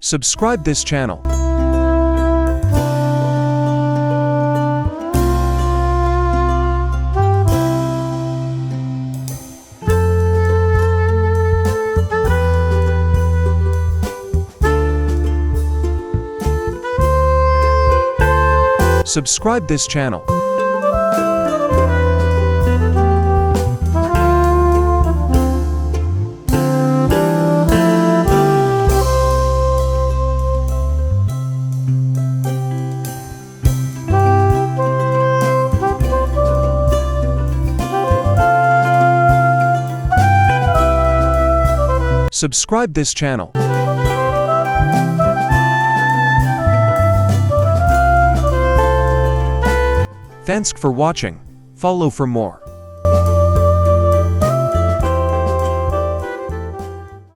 Subscribe this channel. Subscribe this channel. Subscribe this channel. Thanks for watching. Follow for more.